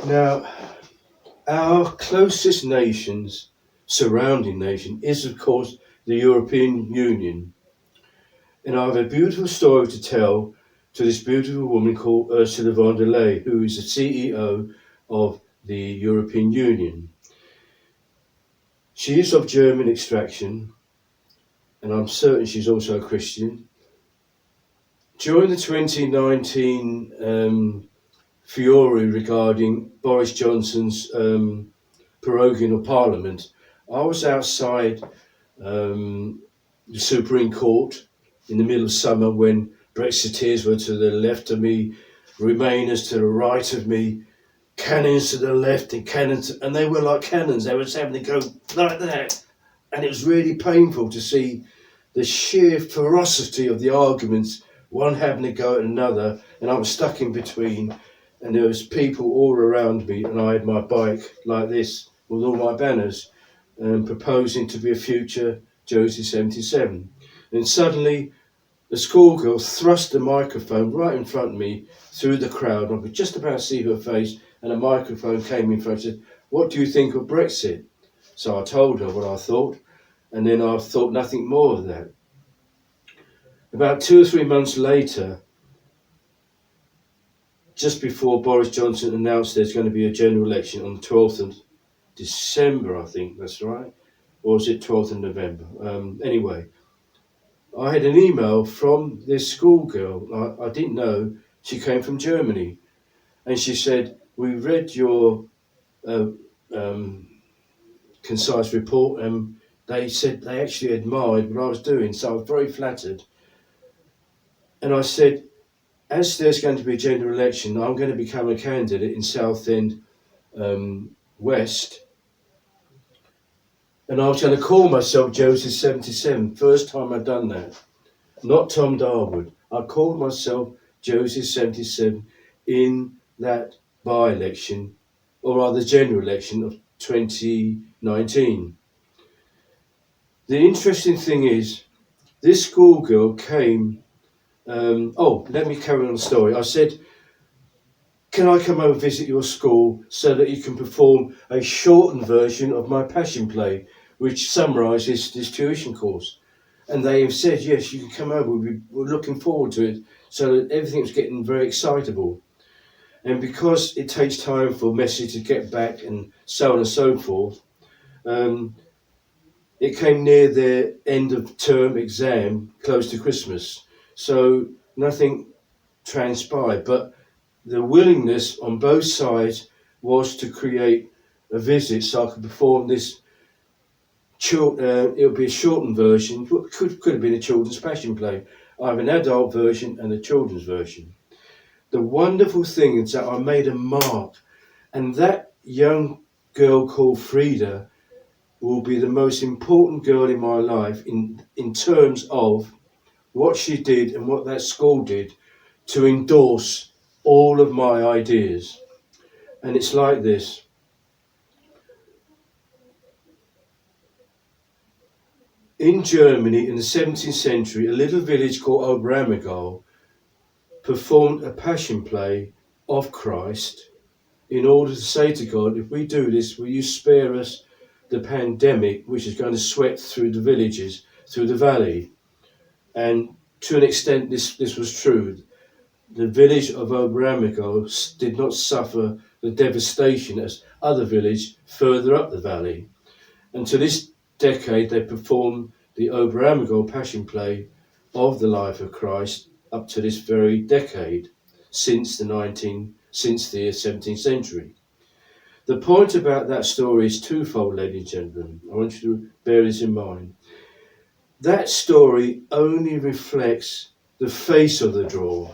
Now, our closest surrounding nation, is of course the European Union. And I have a beautiful story to tell to this beautiful woman called Ursula von der Leyen, who is the CEO of the European Union. She is of German extraction, and I'm certain she's also a Christian. During the 2019 furore regarding Boris Johnson's proroguing of Parliament, I was outside the Supreme Court in the middle of summer when Brexiteers were to the left of me, Remainers to the right of me, cannons to the left and cannons, and they were like cannons. They were just having to go like that. And it was really painful to see the sheer ferocity of the arguments, one having to go at another, and I was stuck in between, and there was people all around me, and I had my bike like this with all my banners, proposing to be a future Josie 77. And suddenly the schoolgirl thrust the microphone right in front of me through the crowd. I could just about see her face, and a microphone came in front and said, "What do you think of Brexit?" So I told her what I thought, and then I thought nothing more of that. About 2 or 3 months later, just before Boris Johnson announced there's going to be a general election on the 12th of December, I think that's right, or is it 12th of November? Anyway, I had an email from this schoolgirl. I didn't know she came from Germany, and she said, "We read your concise report, and they said they actually admired what I was doing, so I was very flattered." And I said, "As there's going to be a general election, I'm going to become a candidate in Southend West, and I was going to call myself Joseph 77. First time I'd done that. Not Tom Darwood. I called myself Joseph 77 in that by-election, or rather general election of 2019. The interesting thing is, this schoolgirl came. Let me carry on the story. I said, "Can I come over and visit your school so that you can perform a shortened version of my passion play, which summarises this tuition course?" And they have said, "Yes, you can come over. We're looking forward to it." So that everything's getting very excitable. And because it takes time for Messi to get back and so on and so forth, it came near their end of term exam, close to Christmas. So nothing transpired. But the willingness on both sides was to create a visit so I could perform this. It would be a shortened version. Could have been a children's passion play. I have an adult version and a children's version. The wonderful thing is that I made a mark, and that young girl called Frida will be the most important girl in my life in terms of what she did and what that school did to endorse all of my ideas. And it's like this. In Germany in the 17th century, a little village called Oberammergau performed a passion play of Christ in order to say to God, "If we do this, will you spare us the pandemic which is going to sweep through the villages, through the valley?" And to an extent, this was true. The village of Oberammergau did not suffer the devastation as other villages further up the valley. And to this decade, they performed the Oberammergau Passion Play of the life of Christ up to this very decade, since the 17th century. The point about that story is twofold, ladies and gentlemen. I want you to bear this in mind. That story only reflects the face of the draw.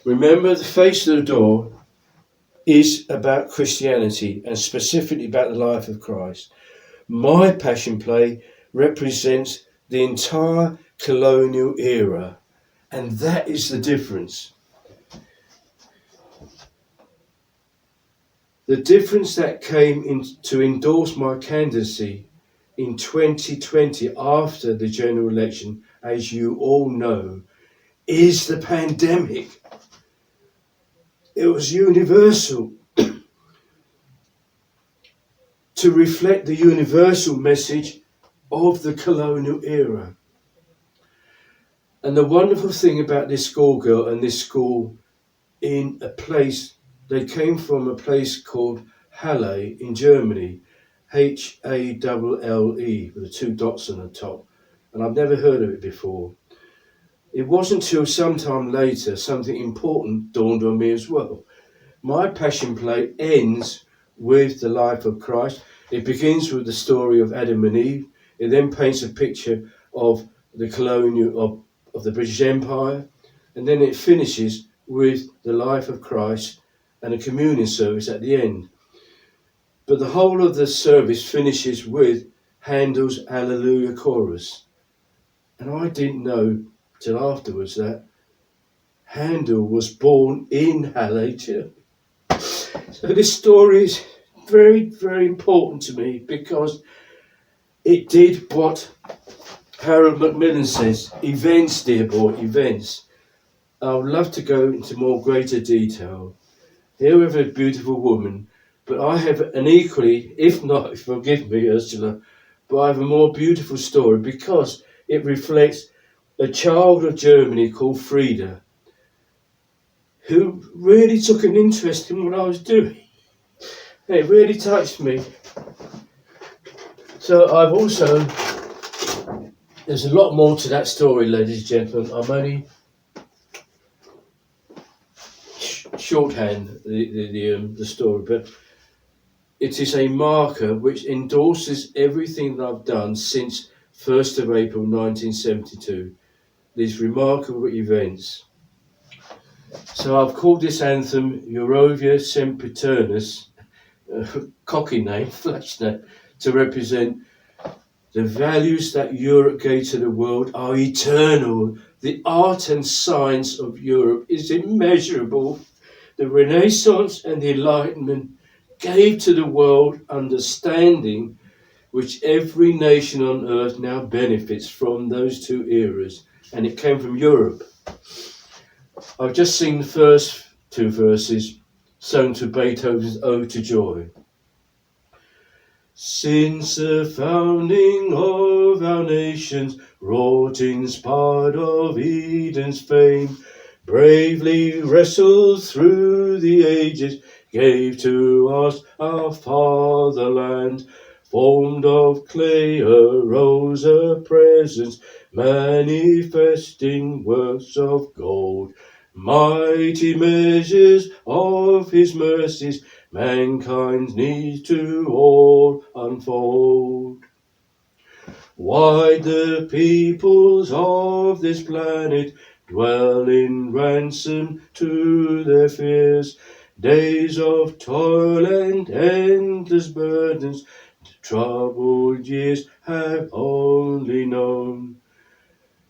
Remember, the face of the door is about Christianity and specifically about the life of Christ. My passion play represents the entire colonial era, and that is the difference. The difference that came in to endorse my candidacy in 2020 after the general election, as you all know, is the pandemic. it was universal, to reflect the universal message of the colonial era. And the wonderful thing about this schoolgirl and this school in a place, they came from a place called Halle in Germany, Halle, with the two dots on the top. And I've never heard of it before. It wasn't until sometime later something important dawned on me as well. My passion play ends with the life of Christ. It begins with the story of Adam and Eve. It then paints a picture of the colonial of the British Empire, and then it finishes with the life of Christ and a communion service at the end. But the whole of the service finishes with Handel's Hallelujah chorus. And I didn't know till afterwards that Handel was born in Halle too. So this story is very, very important to me because it did what Harold Macmillan says, events, dear boy, events. I would love to go into more greater detail. Here we have a beautiful woman, but I have an equally, if not, forgive me, Ursula, but I have a more beautiful story because it reflects a child of Germany called Frida, who really took an interest in what I was doing. It really touched me. So I've also, there's a lot more to that story, ladies and gentlemen. I'm only shorthand the story, but it is a marker which endorses everything that I've done since 1st of April 1972. These remarkable events. So I've called this anthem Eurovia Sempiternus, cocky name, flash name, to represent the values that Europe gave to the world are eternal. The art and science of Europe is immeasurable. The Renaissance and the Enlightenment gave to the world understanding which every nation on earth now benefits from those two eras, and it came from Europe. I've just seen the first two verses sung to Beethoven's Ode to Joy. Since the founding of our nations, wrought in spite of Eden's fame, bravely wrestled through the ages, gave to us our fatherland, formed of clay arose a presence, manifesting works of gold. Mighty measures of his mercies, mankind's needs to all unfold. Wide the peoples of this planet dwell in ransom to their fears, days of toil and endless burdens, troubled years have only known.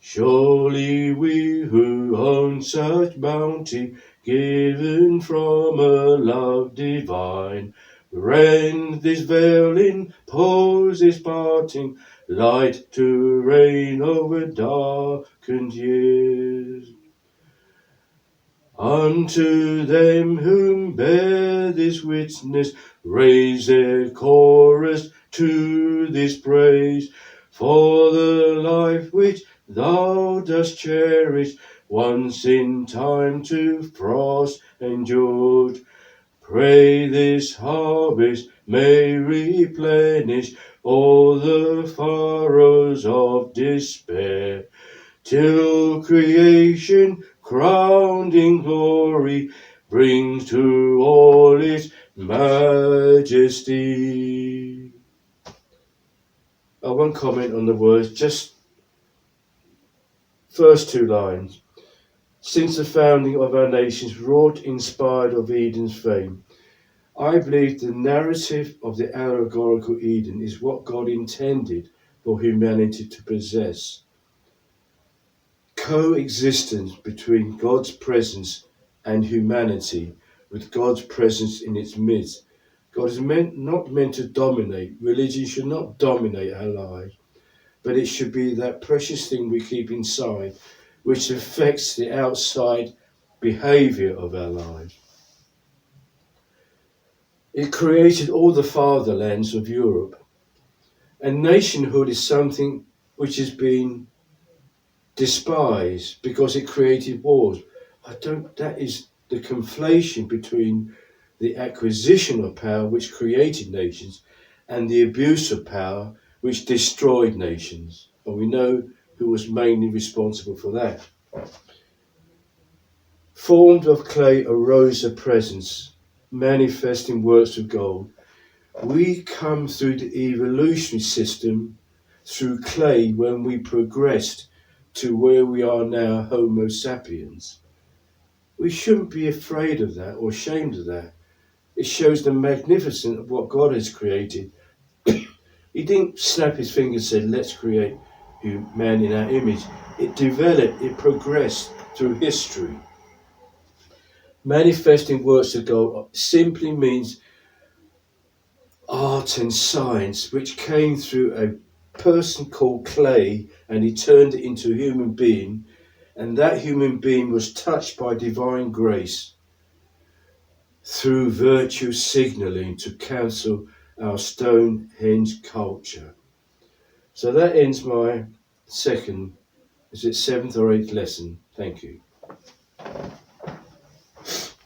Surely we who own such bounty, given from a love divine, rend this veil, impose this parting, light to reign over darkened years. Unto them whom bear this witness, raise their chorus to this praise, for the life which thou dost cherish, once in time to frost endured. Pray this harvest may replenish all the furrows of despair, till creation, crowned in glory, brings to all its majesty. I won't comment on the words, just first two lines. Since the founding of our nations, wrought inspired of Eden's fame. I believe the narrative of the allegorical Eden is what God intended for humanity to possess. Coexistence between God's presence and humanity, with God's presence in its midst. God is not meant to dominate. Religion should not dominate our lives, but it should be that precious thing we keep inside, which affects the outside behaviour of our lives. It created all the fatherlands of Europe. And nationhood is something which has been despised because it created wars. That is the conflation between the acquisition of power which created nations and the abuse of power which destroyed nations. And we know who was mainly responsible for that. Formed of clay arose a presence, manifesting works of gold. We come through the evolutionary system through clay when we progressed to where we are now, Homo sapiens. We shouldn't be afraid of that or ashamed of that. It shows the magnificence of what God has created. He didn't snap his fingers and said, let's create man in our image. It developed, it progressed through history. Manifesting works of God simply means art and science, which came through a person called clay, and he turned it into a human being, and that human being was touched by divine grace through virtue signaling to cancel our Stonehenge culture. So that ends my seventh or eighth lesson. Thank you.